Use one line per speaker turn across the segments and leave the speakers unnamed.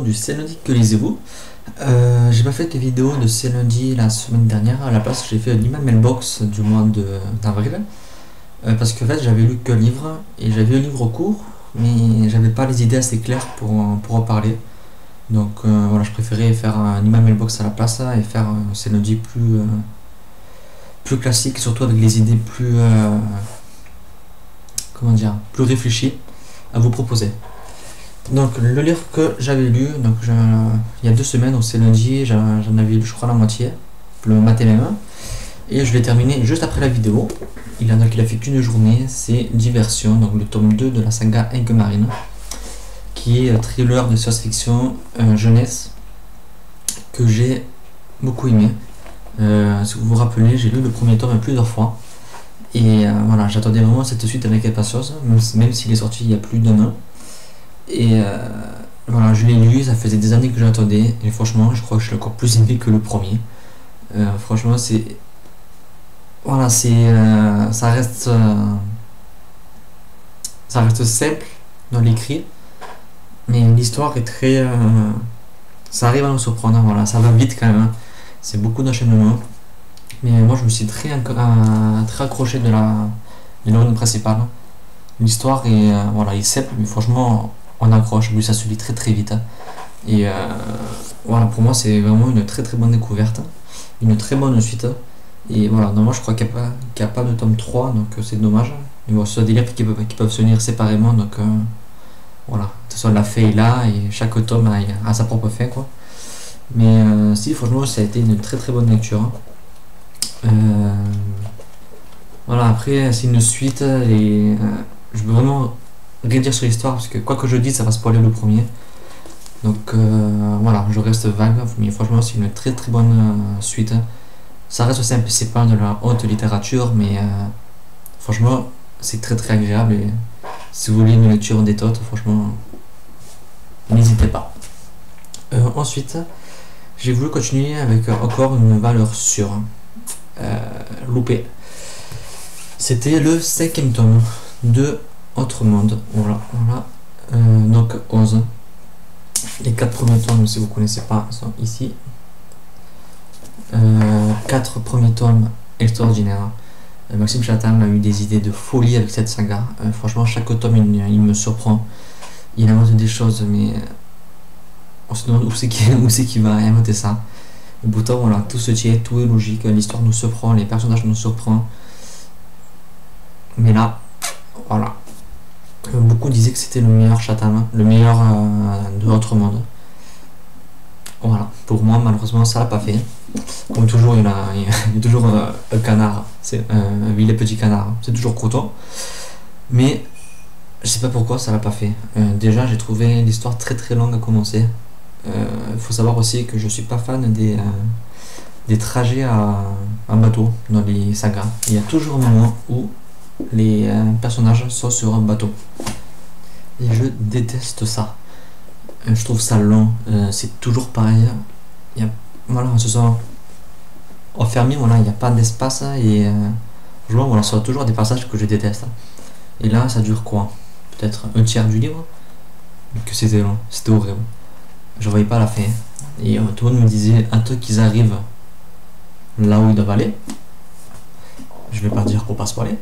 du C'est lundi que lisez-vous. J'ai pas fait de vidéo de C'est lundi la semaine dernière. À la place, j'ai fait une mailbox du mois d'avril. Parce que en fait, j'avais lu que le livre et j'avais un livre court, mais j'avais pas les idées assez claires pour en parler. Donc voilà, je préférais faire un email mailbox à la place et faire un C'est lundi plus classique, surtout avec les idées comment dire, plus réfléchies à vous proposer. Donc le livre que j'avais lu, donc il y a 2 semaines, donc c'est lundi, j'en avais lu je crois la moitié, le matin même, et je l'ai terminé juste après la vidéo. Il a fait qu'une journée, c'est Diversion, donc le tome 2 de la saga Aigues Marine, qui est un thriller de science-fiction jeunesse que j'ai beaucoup aimé. Si vous vous rappelez, j'ai lu le premier tome plusieurs fois, et voilà, j'attendais vraiment cette suite avec impatience, même s'il est sorti il y a plus d'un an. Et voilà, je l'ai lu, ça faisait des années que j'attendais, et franchement, je crois que je l'ai encore plus aimé que le premier. Franchement, c'est. Voilà, ça reste simple dans l'écrit, mais l'histoire est très. Ça arrive à nous surprendre, voilà, ça va vite quand même, hein. C'est beaucoup d'enchaînement, mais moi je me suis très accroché de l'héroïne principale. L'histoire est, voilà, est simple, mais franchement on accroche, lui ça se lit très très vite, hein. Et voilà, pour moi c'est vraiment une très très bonne découverte, une très bonne suite. Et voilà, normalement je crois qu'il n'y a pas de tome 3, donc c'est dommage. Mais bon, c'est des livres qui peuvent se lire séparément, donc voilà, de toute façon la fin est là et chaque tome a sa propre fin, quoi. Mais si, franchement ça a été une très très bonne lecture, hein. Voilà, après c'est une suite et je veux vraiment rien dire sur l'histoire parce que quoi que je dise ça va spoiler le premier. Donc voilà, je reste vague, mais franchement c'est une très très bonne suite. Ça reste simple, c'est pas de la haute littérature, mais franchement c'est très très agréable et si vous voulez une lecture détente, franchement n'hésitez pas. Ensuite, j'ai voulu continuer avec encore une valeur sûre, loupée. C'était le 5e tome de Autre Monde. Voilà. Donc 11. Les 4 premiers tomes, si vous ne connaissez pas, sont ici. 4 premiers tomes extraordinaires. Maxime Chatham a eu des idées de folie avec cette saga. Franchement, chaque tome il me surprend. Il invente des choses, mais on se demande où c'est qu'il va inventer ça. Et pourtant, voilà, tout se tient, tout est logique. L'histoire nous surprend, les personnages nous surprennent. Mais là, voilà. Beaucoup disaient que c'était le meilleur Chatham, le meilleur de Autre Monde. Voilà, pour moi malheureusement ça l'a pas fait. Comme toujours il y a toujours un canard, c'est un vilain petit canard, c'est toujours Croton. Mais je sais pas pourquoi ça l'a pas fait. Déjà j'ai trouvé l'histoire très très longue à commencer. Faut savoir aussi que je suis pas fan des trajets à bateau dans les sagas. Il y a toujours un moment où les personnages sont sur un bateau. Et je déteste ça. Je trouve ça long, c'est toujours pareil. Voilà, on se sent enfermé, voilà, il n'y a pas d'espace et voilà, ce sont toujours des passages que je déteste. Et là, ça dure quoi? Peut-être un tiers du livre? Que c'était long, c'était horrible. Je voyais pas la fin. Et tout le monde me disait, attends qu'ils arrivent là où ils doivent aller. Je vais pas dire pour pas spoiler.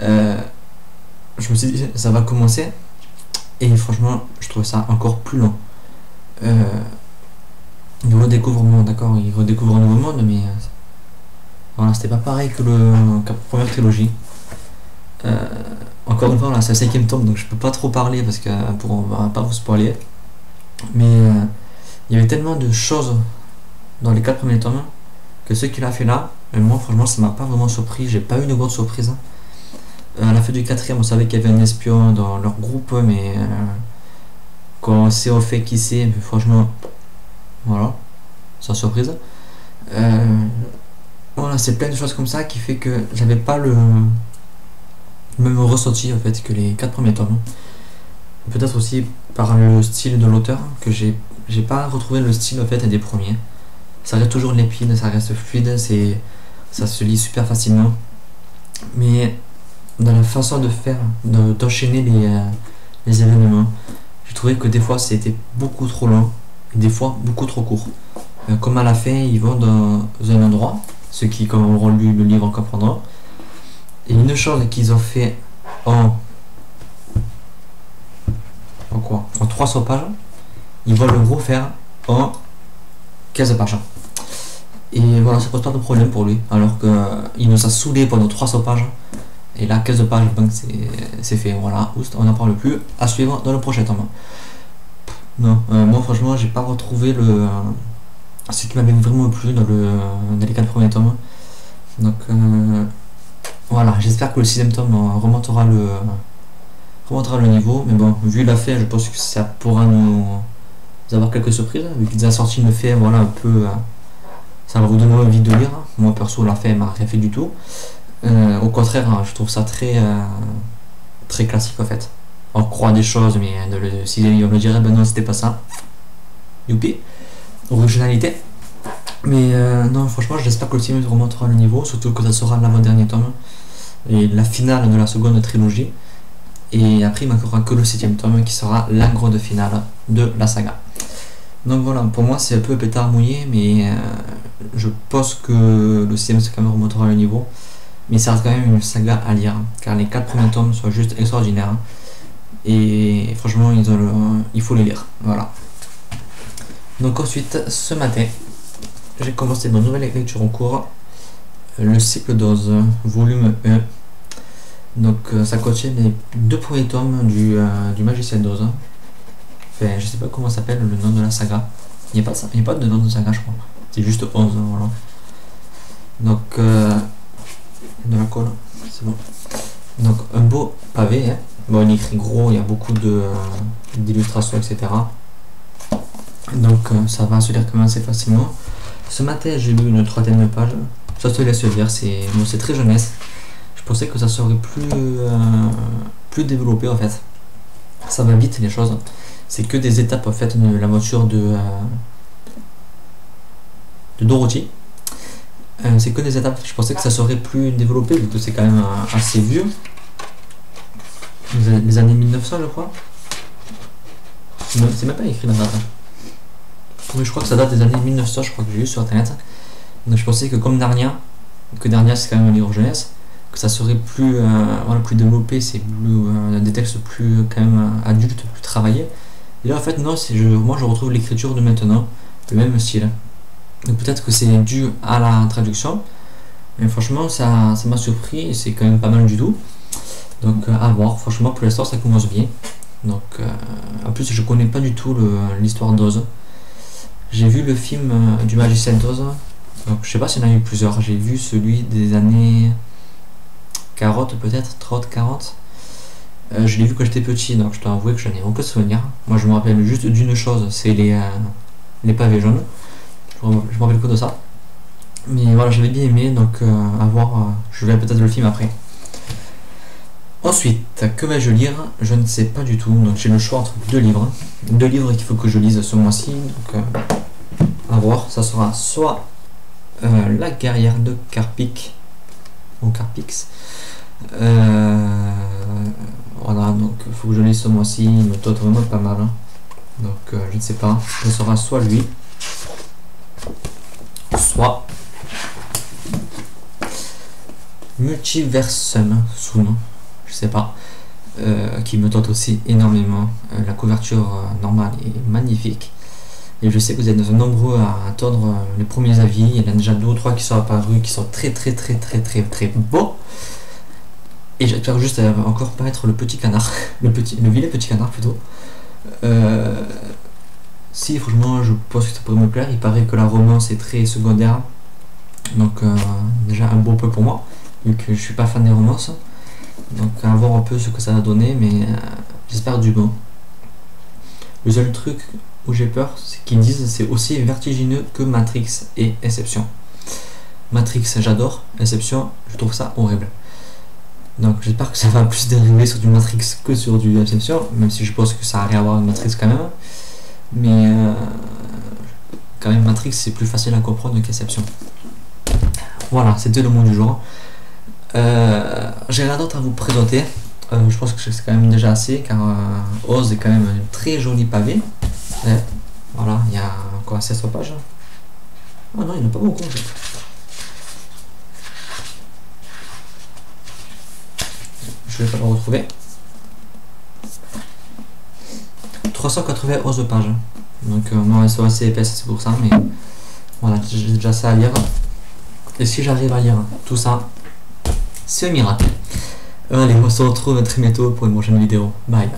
Je me suis dit, ça va commencer. Et franchement, je trouve ça encore plus long. Il redécouvre le monde, d'accord, il redécouvre un nouveau monde, mais voilà, c'était pas pareil que la première trilogie. Encore une fois, là, c'est le 5e tome, donc je peux pas trop parler parce que on va pas vous spoiler. Mais il y avait tellement de choses dans les 4 premiers tomes que ce qu'il a fait là, moi franchement, ça m'a pas vraiment surpris. J'ai pas eu une grande surprise. À la fin du 4e, on savait qu'il y avait un espion dans leur groupe, mais quand on s'est au fait qui c'est, franchement, voilà, sans surprise. Voilà, c'est plein de choses comme ça qui fait que j'avais pas le même ressenti en fait que les 4 premiers tomes. Peut-être aussi par le style de l'auteur que j'ai pas retrouvé le style en fait des premiers. Ça reste toujours limpide, ça reste fluide, ça se lit super facilement, mais dans la façon de faire, d'enchaîner les événements, j'ai trouvé que des fois c'était beaucoup trop long des fois beaucoup trop court. Comme à la fin, ils vont dans un endroit, ceux qui comme auront lu le livre comprendront. Et une chose qu'ils ont fait en quoi? En 300 pages, ils vont le refaire en 15 pages. Et voilà, ça pose pas de problème pour lui. Alors qu'il nous a saoulé pendant 300 pages. Et là, 15 pages, donc c'est fait. Voilà, on n'en parle plus. À suivre dans le prochain tome. Non, moi franchement, j'ai pas retrouvé ce qui m'avait vraiment plu dans les 4 premiers tomes. Donc voilà, j'espère que le 6ème tome remontera le niveau. Mais bon, vu la fin, je pense que ça pourra nous avoir quelques surprises. Vu qu'ils ont sorti une fin, voilà, un peu. Ça va vous donner envie de lire. Moi perso, la fin m'a rien fait du tout. Au contraire, je trouve ça très classique en fait. On croit des choses, mais si on me dirait, ben non, c'était pas ça. Youpi, originalité. Mais non, franchement, j'espère que le film remontera le niveau, surtout que ça sera l'avant-dernier tome et la finale de la seconde trilogie. Et après, il manquera que le 7ème tome qui sera la grande finale de la saga. Donc voilà, pour moi, c'est un peu pétard mouillé, mais je pense que le 6ème quand même remontera le niveau. Mais ça reste quand même une saga à lire, car les 4 premiers tomes sont juste extraordinaires. Et franchement, il faut les lire. Voilà. Donc ensuite, ce matin, j'ai commencé ma nouvelle lecture en cours, le cycle d'Oz, volume 1. Donc ça contient les 2 premiers tomes du Magicien d'Oz. Enfin, je sais pas comment s'appelle le nom de la saga. Il n'y a pas de nom de saga, je crois. C'est juste 11, voilà. Donc, de la colle, c'est bon. Donc, un beau pavé, hein. Bon, il est écrit gros, il y a beaucoup d'illustrations, etc. Donc, ça va se lire quand même assez facilement. Ce matin, j'ai lu une 30aine page. Ça se laisse lire, c'est très jeunesse. Je pensais que ça serait plus développé en fait. Ça va vite les choses. C'est que des étapes en fait de l'aventure de Dorothy. C'est que des étapes. Je pensais que ça serait plus développé vu que c'est quand même assez vieux. Les années 1900 je crois. C'est même pas écrit la date. Oui, je crois que ça date des années 1900, je crois que j'ai lu sur internet. Donc je pensais que comme Narnia c'est quand même un livre jeunesse, que ça serait plus développé, c'est des textes plus quand même adultes, plus travaillés. Et là en fait non, moi je retrouve l'écriture de maintenant, le même style. Donc peut-être que c'est dû à la traduction, mais franchement ça m'a surpris et c'est quand même pas mal du tout. Donc à voir, franchement pour l'instant ça commence bien. Donc en plus je connais pas du tout l'histoire d'Oz. J'ai vu le film du Magicien d'Oz, donc je sais pas s'il y en a eu plusieurs, j'ai vu celui des années 40 peut-être, 30-40. Je l'ai vu quand j'étais petit, donc je dois avouer que je n'ai aucun souvenir. Moi je me rappelle juste d'une chose, c'est les pavés jaunes. Je me rappelle que de ça. Mais voilà, j'avais bien aimé, donc à voir, je verrai peut-être le film après. Ensuite, que vais-je lire? Je ne sais pas du tout, donc j'ai le choix entre 2 livres. 2 livres qu'il faut que je lise ce mois-ci, donc à voir, ça sera soit La guerrière de Carpic, ou Carpix. Voilà, donc il faut que je lise ce mois-ci, il me tente vraiment pas mal. Hein. Donc je ne sais pas, ce sera soit lui, soit Multiversum, je sais pas, qui me tente aussi énormément. La couverture normale est magnifique. Et je sais que vous êtes nombreux à attendre les premiers avis. Il y en a déjà 2 ou 3 qui sont apparus, qui sont très beaux. Et j'espère juste encore pas être le petit canard, le vilain petit canard plutôt. Si franchement je pense que ça pourrait me plaire. Il paraît que la romance est très secondaire. Donc déjà un beau peu pour moi, vu que je suis pas fan des romances. Donc à voir un peu ce que ça va donner, mais j'espère du bon. Le seul truc où j'ai peur, c'est qu'ils disent c'est aussi vertigineux que Matrix et Inception. Matrix j'adore, Inception je trouve ça horrible. Donc j'espère que ça va plus dériver sur du Matrix que sur du Inception, même si je pense que ça a rien à voir avec Matrix quand même. Mais quand même Matrix c'est plus facile à comprendre qu'Inception. Voilà, c'était le mot du jour. J'ai rien d'autre à vous présenter. Je pense que c'est quand même déjà assez, car Oz est quand même un très joli pavé. Voilà, il y a quoi, 16 pages. Ah non, il n'y en a pas beaucoup en fait. Je vais pas le retrouver. 391 pages. Donc moi elles sont assez épaisses, c'est pour ça, mais voilà, j'ai déjà ça à lire. Et si j'arrive à lire tout ça, c'est un miracle. Allez, on se retrouve très bientôt pour une prochaine vidéo. Bye.